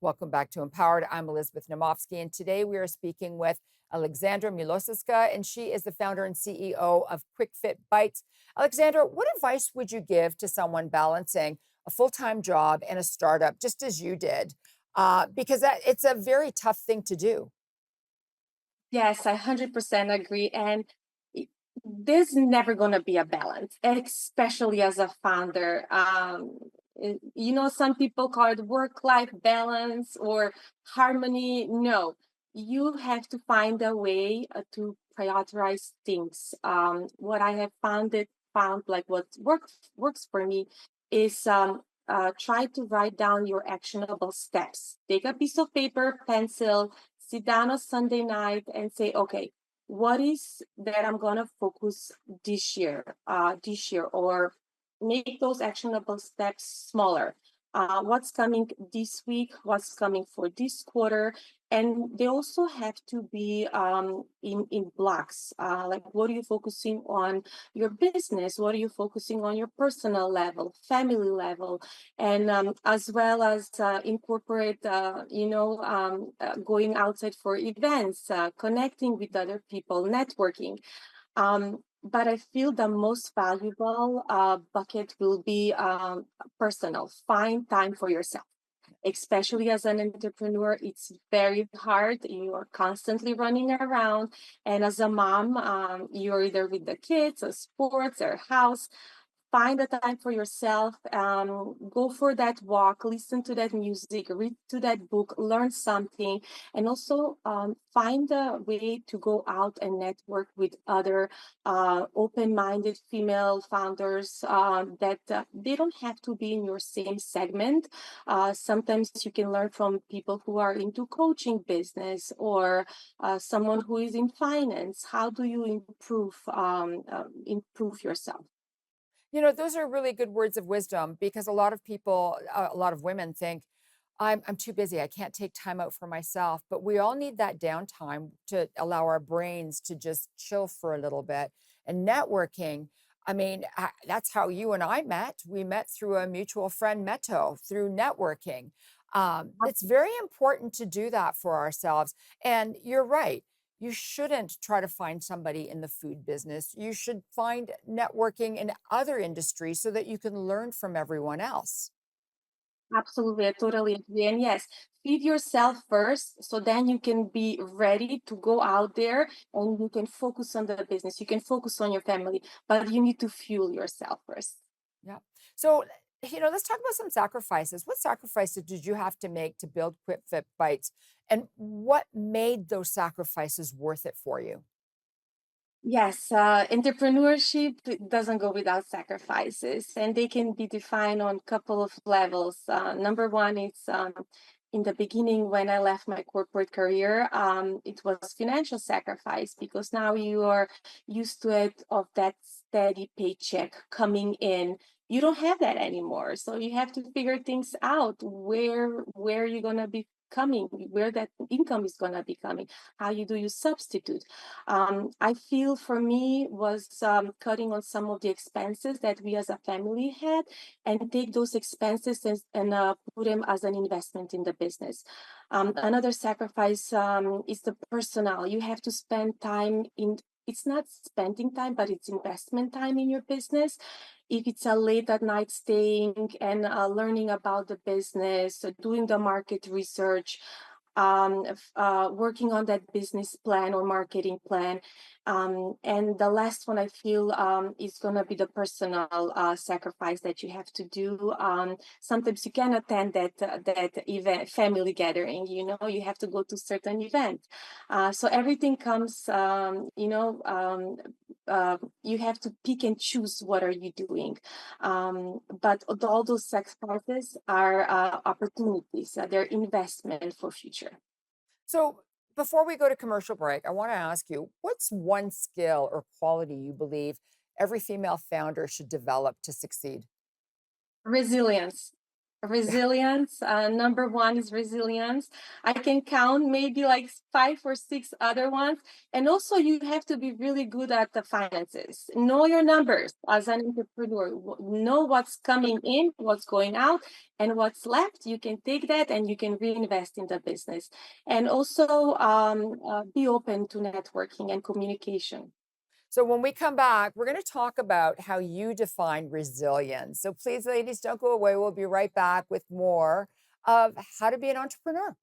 Welcome back to Empowered. I'm Elizabeth Namofsky, and today we are speaking with Aleksandra Miloseska, and she is the founder and CEO of Quick Fit Bites. Alexandra, what advice would you give to someone balancing a full-time job and a startup, just as you did? Because it's a very tough thing to do. Yes, I 100% agree. And i- there's never going to be a balance, especially as a founder. Some people call it work-life balance or harmony. No, you have to find a way to prioritize things. What I have found like what works for me is try to write down your actionable steps. Take a piece of paper, pencil, sit down on Sunday night and say, okay, what is that I'm gonna focus this year, or make those actionable steps smaller. What's coming this week? What's coming for this quarter? And they also have to be in blocks. Like, what are you focusing on your business? What are you focusing on your personal level, family level? And as well as incorporate going outside for events, connecting with other people, networking. But I feel the most valuable bucket will be personal. Find time for yourself, especially as an entrepreneur. It's very hard. You are constantly running around, and as a mom, you're either with the kids or sports or house. Find the time for yourself. Go for that walk, listen to that music, read to that book, learn something, and also find a way to go out and network with other open-minded female founders that they don't have to be in your same segment. Sometimes you can learn from people who are into coaching business, or someone who is in finance. How do you improve yourself? You know, those are really good words of wisdom because a lot of people, a lot of women think, I'm too busy. I can't take time out for myself. But we all need that downtime to allow our brains to just chill for a little bit. And networking, I mean, that's how you and I met. We met through a mutual friend, Meto, through networking. It's very important to do that for ourselves. And you're right. You shouldn't try to find somebody in the food business. You should find networking in other industries so that you can learn from everyone else. Absolutely, I totally agree. And yes, feed yourself first, so then you can be ready to go out there and you can focus on the business. You can focus on your family, but you need to fuel yourself first. Yeah. So, let's talk about some sacrifices. What sacrifices did you have to make to build Quick Fit Bites? And what made those sacrifices worth it for you? Yes, entrepreneurship doesn't go without sacrifices, and they can be defined on a couple of levels. Number one is in the beginning when I left my corporate career, it was financial sacrifice because now you are used to it of that steady paycheck coming in. You don't have that anymore, so you have to figure things out where you're gonna be coming, where that income is gonna be coming. How you do you substitute? I feel for me was cutting on some of the expenses that we as a family had and take those expenses and put them as an investment in the business. Another sacrifice is the personal. You have to spend time in, it's not spending time, but it's investment time in your business. If it's a late at night staying and learning about the business, doing the market research, working on that business plan or marketing plan. And the last one I feel is going to be the personal sacrifice that you have to do. Sometimes you can attend that event, family gathering. You have to go to certain event. So everything comes. You have to pick and choose what are you doing. But all those sacrifices are opportunities. They're investment for future. So, before we go to commercial break, I want to ask you what's one skill or quality you believe every female founder should develop to succeed? Resilience. Resilience. Number one is resilience. I can count maybe like five or six other ones. And also, you have to be really good at the finances. Know your numbers as an entrepreneur. Know what's coming in, what's going out, and what's left. You can take that and you can reinvest in the business. And also, be open to networking and communication. So when we come back, we're going to talk about how you define resilience. So please, ladies, don't go away. We'll be right back with more of how to be an entrepreneur.